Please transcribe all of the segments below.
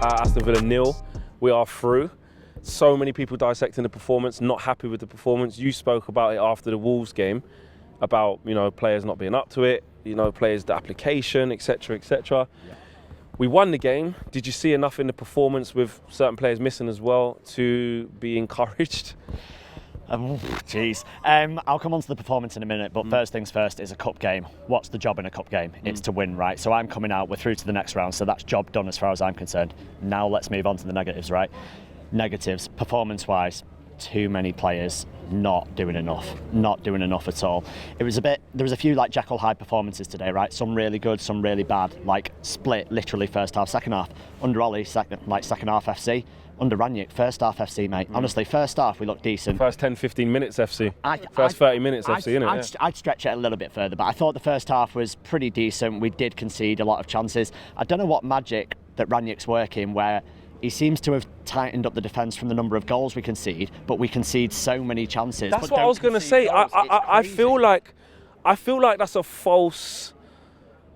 Aston Villa 0. We are through. So many people dissecting the performance, not happy with the performance. You spoke about it after the Wolves game, about, you know, players not being up to it, you know, players, the application, etc., etc. Yeah. We won the game. Did you see enough in the performance with certain players missing as well to be encouraged? Jeez. I'll come on to the performance in a minute, but first things first, is a cup game. What's the job in a cup game? It's to win, right? So I'm coming out, we're through to the next round, so that's job done as far as I'm concerned. Now let's move on to the negatives, right? Negatives, performance-wise, too many players not doing enough at all. There was a few like Jekyll Hyde performances today, right? Some really good, some really bad, like split literally first half, second half. Under Ollie, second half FC. Under Ranić, first half FC, mate. Honestly, first half we looked decent. First 10-15 minutes FC. First 30 minutes FC, innit? I'd stretch it a little bit further, but I thought the first half was pretty decent. We did concede a lot of chances. I don't know what magic that Ranić's working, where he seems to have tightened up the defence from the number of goals we concede, but we concede so many chances. That's what I was going to say. I feel like that's a false,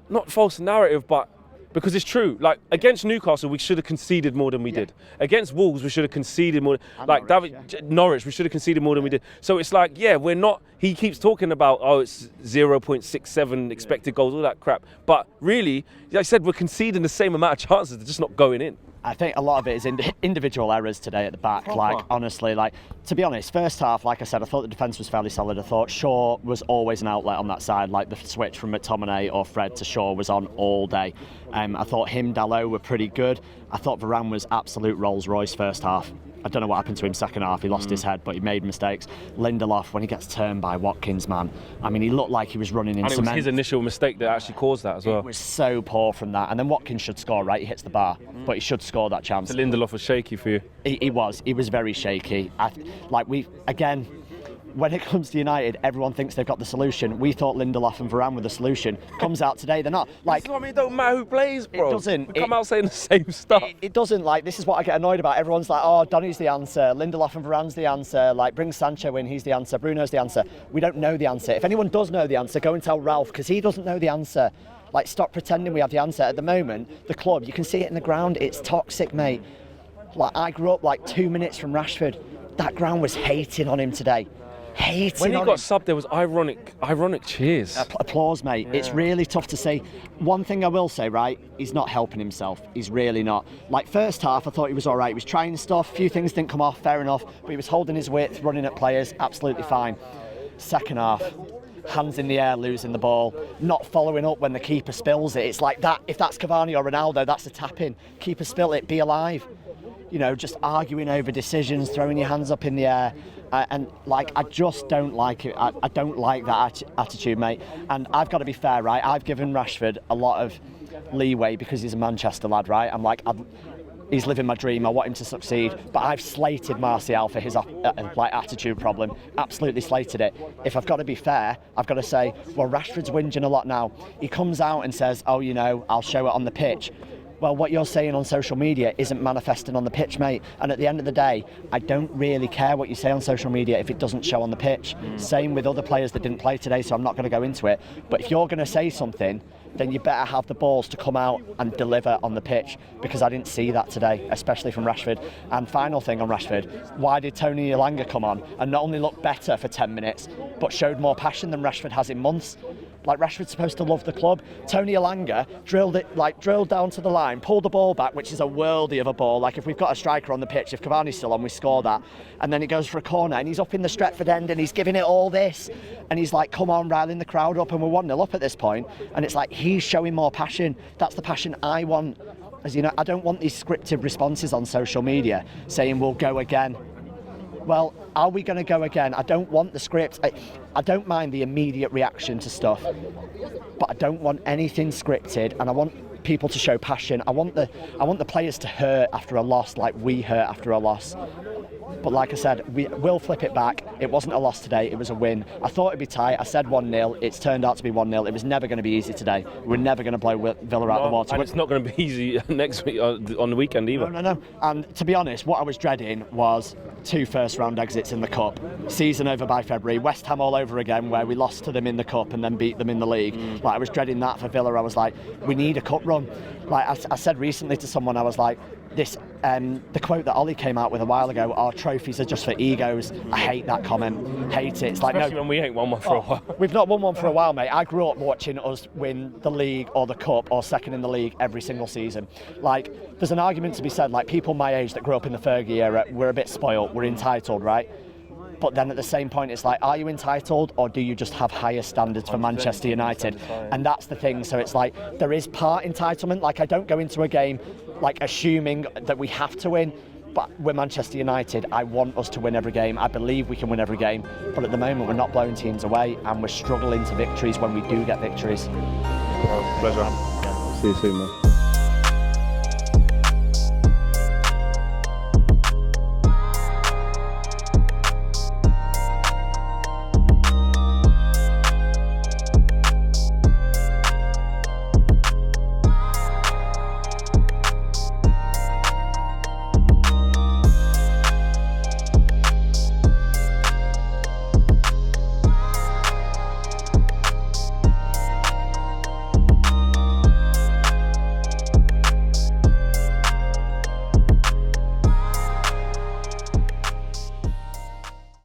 not false narrative, but because it's true. Like against Newcastle, we should have conceded more than we did. Against Wolves, we should have conceded more. Like Norwich, we should have conceded more than we did. So it's like, yeah, we're not. He keeps talking about, oh, it's 0.67 expected goals, all that crap. But really, like I said, we're conceding the same amount of chances. They're just not going in. I think a lot of it is individual errors today at the back. Proper. Like, honestly, like, to be honest, first half, like I said, I thought the defence was fairly solid. I thought Shaw was always an outlet on that side. Like, the switch from McTominay or Fred to Shaw was on all day. I thought Dalot were pretty good. I thought Varane was absolute Rolls Royce first half. I don't know what happened to him second half. He lost his head, but he made mistakes. Lindelof, when he gets turned by Watkins, man, I mean, he looked like he was running in cement. And it was his initial mistake that actually caused that as well. It was so poor from that. And then Watkins should score, right? He hits the bar, but he should score that chance. So Lindelof was shaky for you? He was very shaky. When it comes to United, everyone thinks they've got the solution. We thought Lindelof and Varane were the solution. Comes out today, they're not. Like, that's what I mean, it don't matter who plays, bro. It doesn't. We come out saying the same stuff. It doesn't. Like, this is what I get annoyed about. Everyone's like, oh, Donny's the answer. Lindelof and Varane's the answer. Like, bring Sancho in, he's the answer. Bruno's the answer. We don't know the answer. If anyone does know the answer, go and tell Ralph, because he doesn't know the answer. Like, stop pretending we have the answer. At the moment, the club, you can see it in the ground. It's toxic, mate. Like, I grew up like 2 minutes from Rashford. That ground was hating on him today. When he got subbed, there was ironic cheers. Applause, mate. Yeah. It's really tough to say. One thing I will say, right, he's not helping himself. He's really not. Like, first half, I thought he was all right. He was trying stuff. A few things didn't come off, fair enough. But he was holding his width, running at players, absolutely fine. Second half, hands in the air, losing the ball, not following up when the keeper spills it. It's like that. If that's Cavani or Ronaldo, that's a tap-in. Keeper spill it, be alive. You know, just arguing over decisions, throwing your hands up in the air. And like, I just don't like it. I don't like that attitude, mate. And I've got to be fair, right? I've given Rashford a lot of leeway because he's a Manchester lad, right? I'm like, he's living my dream. I want him to succeed. But I've slated Martial for his attitude problem. Absolutely slated it. If I've got to be fair, I've got to say, well, Rashford's whinging a lot now. He comes out and says, oh, you know, I'll show it on the pitch. Well, what you're saying on social media isn't manifesting on the pitch, mate. And at the end of the day, I don't really care what you say on social media if it doesn't show on the pitch. Same with other players that didn't play today, so I'm not going to go into it. But if you're going to say something, then you better have the balls to come out and deliver on the pitch, because I didn't see that today, especially from Rashford. And final thing on Rashford, why did Tony ELANGA come on and not only look better for 10 minutes, but showed more passion than Rashford has in months? Like, Rashford's supposed to love the club. Tony ELANGA drilled down to the line, pulled the ball back, which is a worldie of a ball. Like, if we've got a striker on the pitch, if Cavani's still on, we score that. And then he goes for a corner and he's up in the Stretford end and he's giving it all this. And he's like, come on, riling the crowd up, and we're 1-0 up at this point. And it's like, he's showing more passion. That's the passion I want. As you know, I don't want these scripted responses on social media saying we'll go again. Well, are we going to go again? I don't want the script. I don't mind the immediate reaction to stuff, but I don't want anything scripted, and I want people to show passion. I want the players to hurt after a loss like we hurt after a loss. But like I said, we will flip it back. It wasn't a loss today, it was a win. I thought it'd be tight. I said 1-0. It's turned out to be 1-0. It was never going to be easy today. We're never going to blow Villa out of the water. And it's not going to be easy next week on the weekend either. No. And to be honest, what I was dreading was 2 first-round exits in the Cup. Season over by February. West Ham all over again, where we lost to them in the Cup and then beat them in the league. Like, I was dreading that for Villa. I was like, we need a cup run. Like I said recently to someone, I was like, this the quote that Ollie came out with a while ago, our trophies are just for egos. I hate that comment. Hate it. It's like, especially when we ain't won one for a while. We've not won one for a while, mate. I grew up watching us win the league or the cup or second in the league every single season. Like, there's an argument to be said, like, people my age that grew up in the Fergie era, we're a bit spoiled, we're entitled, right? But then at the same point, it's like, are you entitled, or do you just have higher standards for Manchester United? And that's the thing. So it's like, there is part entitlement. Like, I don't go into a game like assuming that we have to win, but we're Manchester United. I want us to win every game. I believe we can win every game. But at the moment, we're not blowing teams away, and we're struggling to victories when we do get victories. Pleasure. See you soon, man.